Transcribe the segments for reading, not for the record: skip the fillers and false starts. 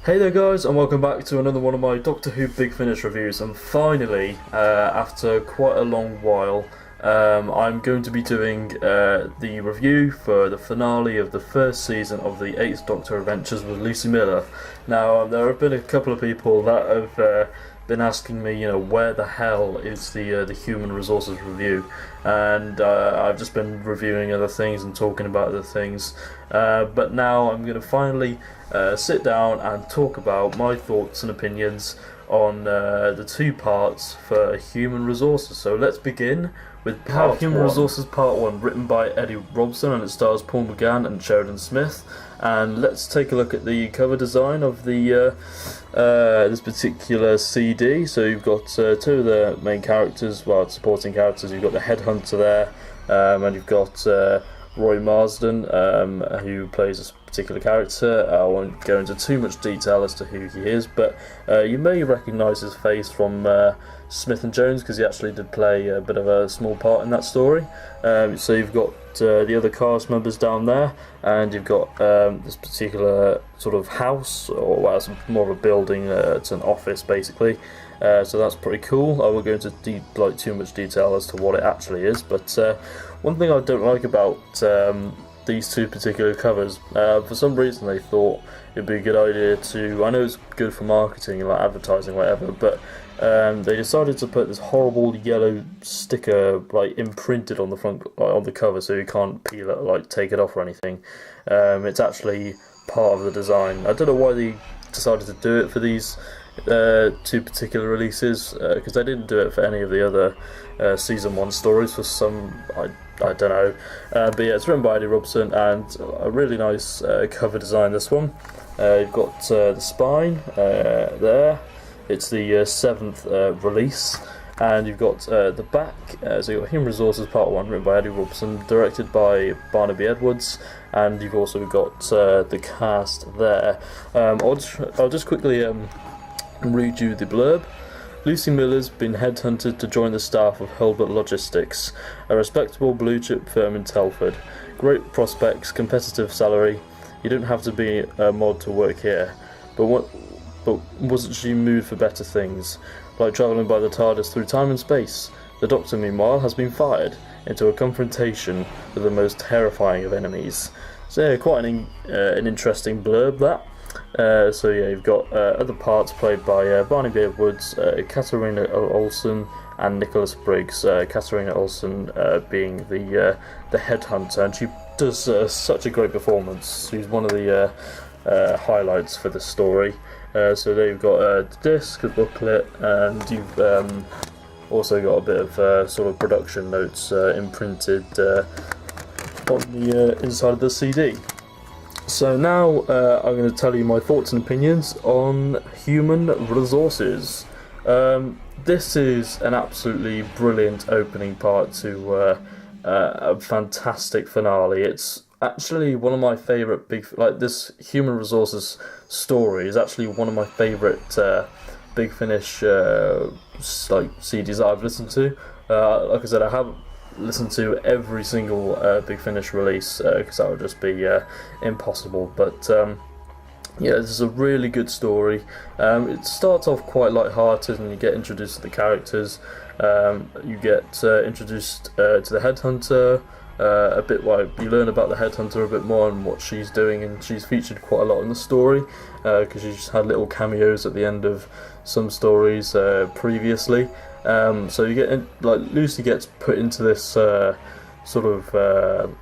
Hey there guys, and welcome back to another one of my Doctor Who Big Finish reviews. And finally, after quite a long while, I'm going to be doing the review for the finale of the first season of the 8th Doctor Adventures with Lucy Miller. Now, there have been a couple of people that have been asking me, where the hell is the Human Resources review? And I've just been reviewing other things and talking about other things. But now I'm going to finally sit down and talk about my thoughts and opinions on the two parts for Human Resources. So let's begin with Human Resources Part 1, written by Eddie Robson, and it stars Paul McGann and Sheridan Smith. And let's take a look at the cover design of the this particular CD. So you've got two of the main characters, well, supporting characters. You've got the headhunter there, and you've got Roy Marsden, who plays this particular character. I won't go into too much detail as to who he is, but you may recognise his face from Smith and Jones, because he actually did play a bit of a small part in that story. So you've got the other cast members down there, and you've got this particular sort of house, or well, it's more of a building. It's an office basically. So that's pretty cool. I won't go into too much detail as to what it actually is, but one thing I don't like about these two particular covers, for some reason they thought it'd be a good idea to, I know it's good for marketing, like advertising, whatever, but they decided to put this horrible yellow sticker imprinted on the front, on the cover, so you can't peel it, take it off or anything. It's actually part of the design. I don't know why they decided to do it for these two particular releases, because they didn't do it for any of the other season 1 stories for some, I don't know, but yeah, it's written by Eddie Robson, and a really nice cover design, this one. You've got the spine there. It's the 7th release, and you've got the back. So you've got Human Resources Part 1, written by Eddie Robson, directed by Barnaby Edwards, and you've also got the cast there. I'll just quickly read you the blurb. Lucy Miller's been headhunted to join the staff of Hulbert Logistics, a respectable blue-chip firm in Telford. Great prospects, competitive salary. You don't have to be a mod to work here. But wasn't she moved for better things, like travelling by the TARDIS through time and space? The Doctor, meanwhile, has been fired into a confrontation with the most terrifying of enemies. So yeah, quite an interesting blurb, that. So yeah, you've got other parts played by Barnaby Edwards, Katarina Olsen, and Nicholas Briggs. Katarina Olsen being the headhunter, and she does such a great performance. She's one of the highlights for the story. So there you've got the disc, the booklet, and you've also got a bit of sort of production notes imprinted on the inside of the CD. So now I'm going to tell you my thoughts and opinions on Human Resources. This is an absolutely brilliant opening part to a fantastic finale. It's actually one of my favourite this Human Resources story is actually one of my favourite Big Finish CDs that I've listened to. Like I said, I haven't listened to every single Big Finish release, because that would just be impossible, but yeah, this is a really good story. It starts off quite light-hearted, and you get introduced to the characters. You get introduced to the headhunter a bit. You learn about the headhunter a bit more and what she's doing, and she's featured quite a lot in the story, because she's had little cameos at the end of some stories previously. So you get Lucy gets put into this sort of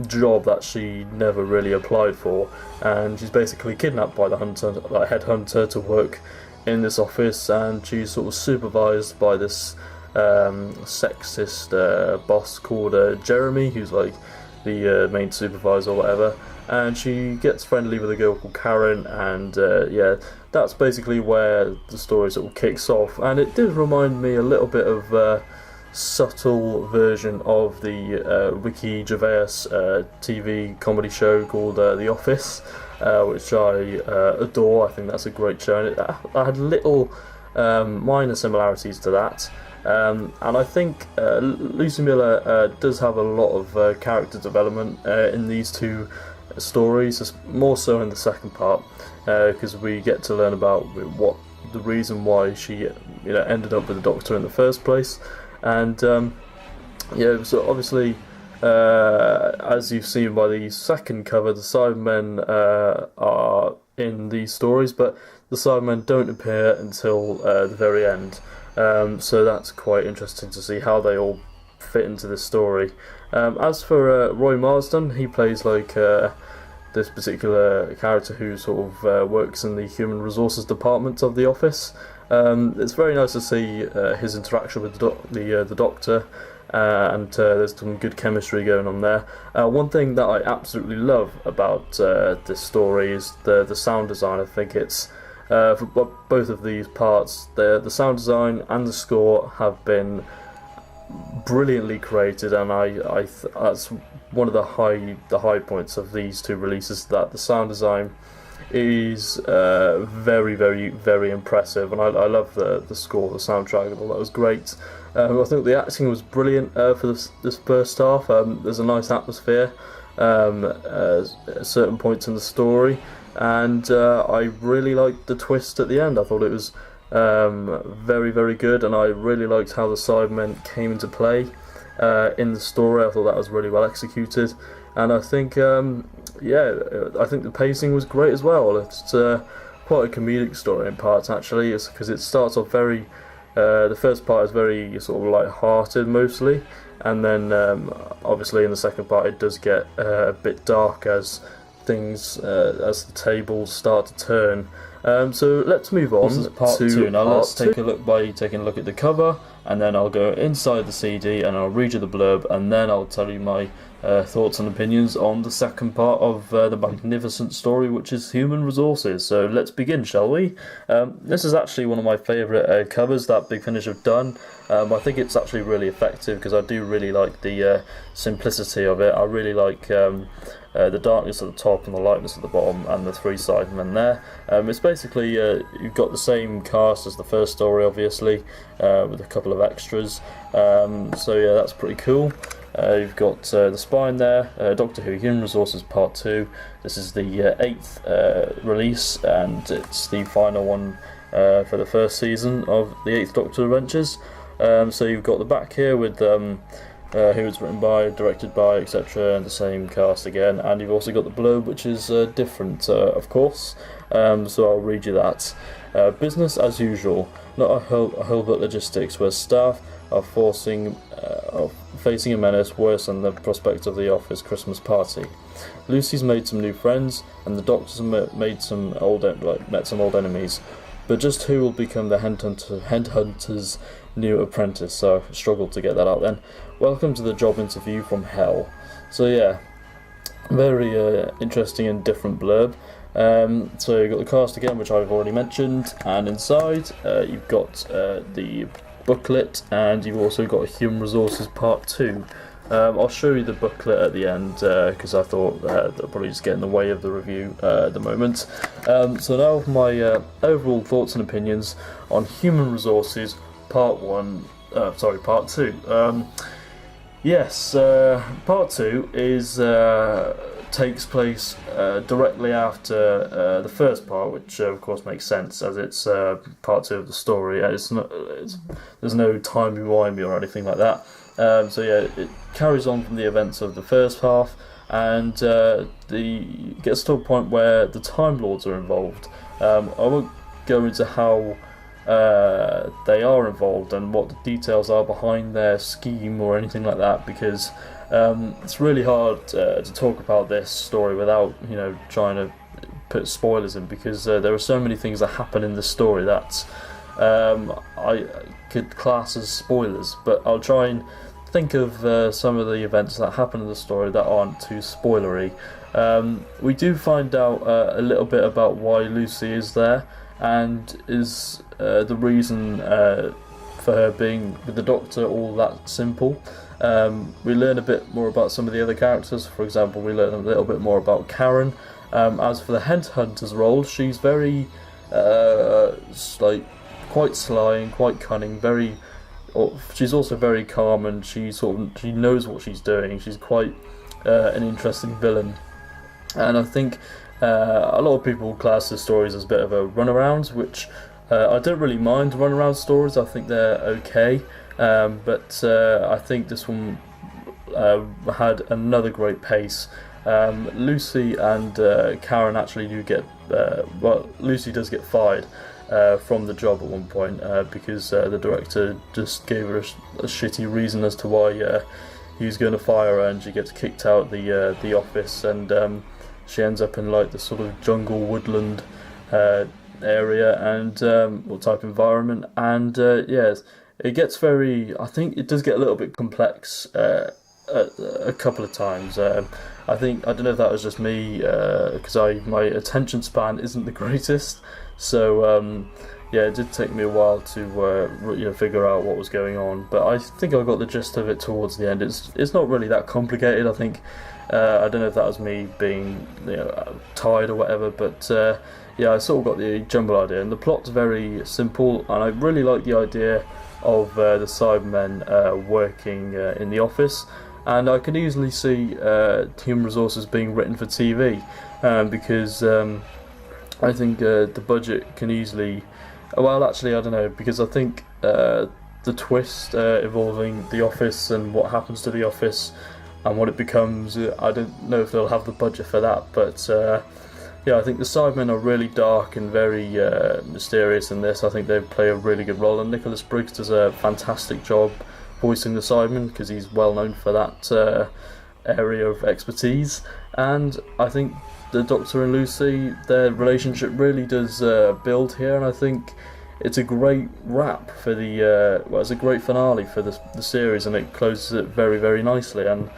job that she never really applied for, and she's basically kidnapped by the headhunter to work in this office, and she's sort of supervised by this sexist boss called Jeremy, who's like the main supervisor or whatever, and she gets friendly with a girl called Karen, and yeah, that's basically where the story sort of kicks off. And it did remind me a little bit of a subtle version of the Ricky Gervais TV comedy show called The Office, which I adore. I think that's a great show, and I had little minor similarities to that. And I think Lucy Miller does have a lot of character development in these two stories, more so in the second part, because we get to learn about what the reason why she ended up with the Doctor in the first place. And so obviously, as you've seen by the second cover, the Cybermen are in these stories, but the Cybermen don't appear until the very end. So that's quite interesting to see how they all fit into this story. As for Roy Marsden, he plays like this particular character who sort of works in the human resources department of the office. It's very nice to see his interaction with the Doctor, and there's some good chemistry going on there. One thing that I absolutely love about this story is the sound design. I think it's for both of these parts, the sound design and the score have been brilliantly created, and that's one of the high points of these two releases, that the sound design is very, very, very impressive, and I love the score, the soundtrack, and all that was great. I think the acting was brilliant for this first half. There's a nice atmosphere at certain points in the story, and I really liked the twist at the end. I thought it was very, very good, and I really liked how the Cybermen came into play in the story. I thought that was really well executed, and I think I think the pacing was great as well. It's quite a comedic story in parts, actually, because it starts off very the first part is very sort of light-hearted mostly, and then obviously in the second part it does get a bit dark as things as the tables start to turn. So let's move on. This is part two. Now let's take a look by taking a look at the cover, and then I'll go inside the CD and I'll read you the blurb, and then I'll tell you my thoughts and opinions on the second part of the magnificent story, which is Human Resources. So let's begin, shall we? This is actually one of my favourite covers that Big Finish have done. I think it's actually really effective because I do really like the simplicity of it. I really like the darkness at the top and the lightness at the bottom, and the three Cybermen there. It's basically you've got the same cast as the first story, obviously, with a couple of extras. So yeah, that's pretty cool. You've got the spine there, Doctor Who Human Resources Part 2. This is the 8th release, and it's the final one for the first season of the 8th Doctor Adventures. So you've got the back here with who it's written by, directed by, etc., and the same cast again, and you've also got the blurb, which is different, of course. So I'll read you that. Business as usual, not a Hilbert logistics, where staff are facing a menace worse than the prospect of the office Christmas party. Lucy's made some new friends, and the Doctor's met some old enemies. But just who will become the headhunter's new apprentice? So I struggled to get that out then. Welcome to the job interview from hell. So yeah, very interesting and different blurb. So you've got the cast again, which I've already mentioned, and inside you've got the booklet, and you've also got Human Resources Part 2. I'll show you the booklet at the end because I thought that'll probably just get in the way of the review at the moment. So now my overall thoughts and opinions on Human Resources Part 2. Yes, Part 2 is takes place directly after the first part, which of course makes sense as it's Part 2 of the story. There's no timey-wimey or anything like that. So yeah, it carries on from the events of the first half, and it gets to a point where the Time Lords are involved. I won't go into how they are involved and what the details are behind their scheme or anything like that, because it's really hard to talk about this story without trying to put spoilers in, because there are so many things that happen in the story that I could class as spoilers, but I'll try and think of some of the events that happen in the story that aren't too spoilery. We do find out a little bit about why Lucy is there, and is the reason for her being with the Doctor all that simple. We learn a bit more about some of the other characters. For example, we learn a little bit more about Karen. As for the headhunter's role, she's very quite sly and quite cunning. She's also very calm, and she knows what she's doing. She's quite an interesting villain. And I think a lot of people class the stories as a bit of a runaround, which I don't really mind runaround stories. I think they're okay, but I think this one had another great pace. Lucy and Karen actually do get Lucy does get fired from the job at one point because the director just gave her a shitty reason as to why he was going to fire her, and she gets kicked out the office, and she ends up in like the sort of jungle woodland area and type environment, and yes, it gets very. I think it does get a little bit complex a couple of times. I don't know if that was just me because my attention span isn't the greatest, so yeah, it did take me a while to figure out what was going on. But I think I got the gist of it towards the end. It's not really that complicated. I think I don't know if that was me being tired or whatever, but yeah, I sort of got the general idea. And the plot's very simple, and I really like the idea of the Cybermen working in the office. And I can easily see human resources being written for TV because I think the budget can easily. Well, actually, I don't know, because I think the twist involving the office and what happens to the office and what it becomes, I don't know if they'll have the budget for that, but yeah, I think the Cybermen are really dark and very mysterious in this. I think they play a really good role, and Nicholas Briggs does a fantastic job voicing the Cybermen because he's well known for that area of expertise. And I think the Doctor and Lucy, their relationship really does build here, and I think it's a great wrap for the it's a great finale for the series, and it closes it very, very nicely. And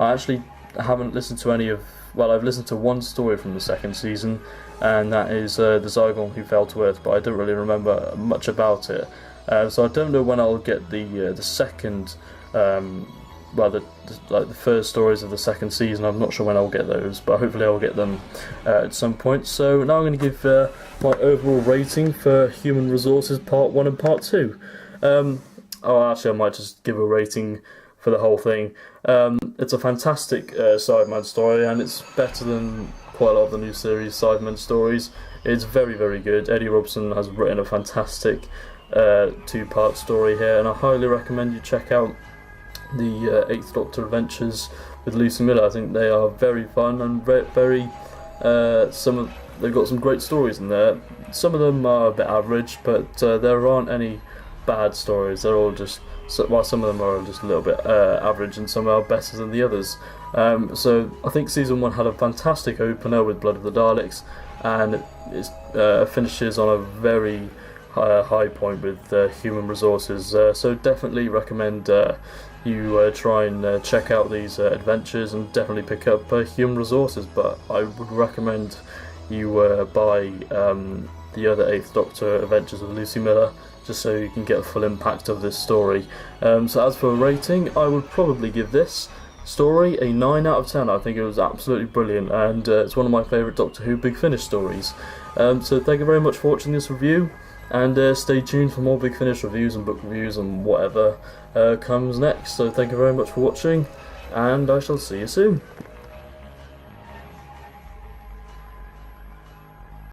I actually haven't listened to any of. Well, I've listened to one story from the second season, and that is the Zygon who fell to Earth, but I don't really remember much about it. So I don't know when I'll get the second, the first stories of the second season. I'm not sure when I'll get those, but hopefully I'll get them at some point. So now I'm going to give my overall rating for Human Resources Part 1 and Part 2. Actually, I might just give a rating for the whole thing. It's a fantastic Sideman story, and it's better than quite a lot of the new series Sideman stories. It's very, very good. Eddie Robson has written a fantastic two-part story here, and I highly recommend you check out the Eighth Doctor Adventures with Lucy Miller. I think they are very fun and very they've got some great stories in there. Some of them are a bit average, but there aren't any bad stories. They're all just while some of them are just a little bit average, and some are better than the others. So I think season 1 had a fantastic opener with Blood of the Daleks, and it finishes on a very high point with Human Resources. So definitely recommend you try and check out these adventures, and definitely pick up Human Resources. But I would recommend you buy the other Eighth Doctor Adventures of Lucy Miller, just so you can get a full impact of this story. So as for a rating, I would probably give this story a 9 out of 10. I think it was absolutely brilliant, and it's one of my favourite Doctor Who Big Finish stories. So thank you very much for watching this review, and stay tuned for more Big Finish reviews and book reviews and whatever comes next. So thank you very much for watching, and I shall see you soon.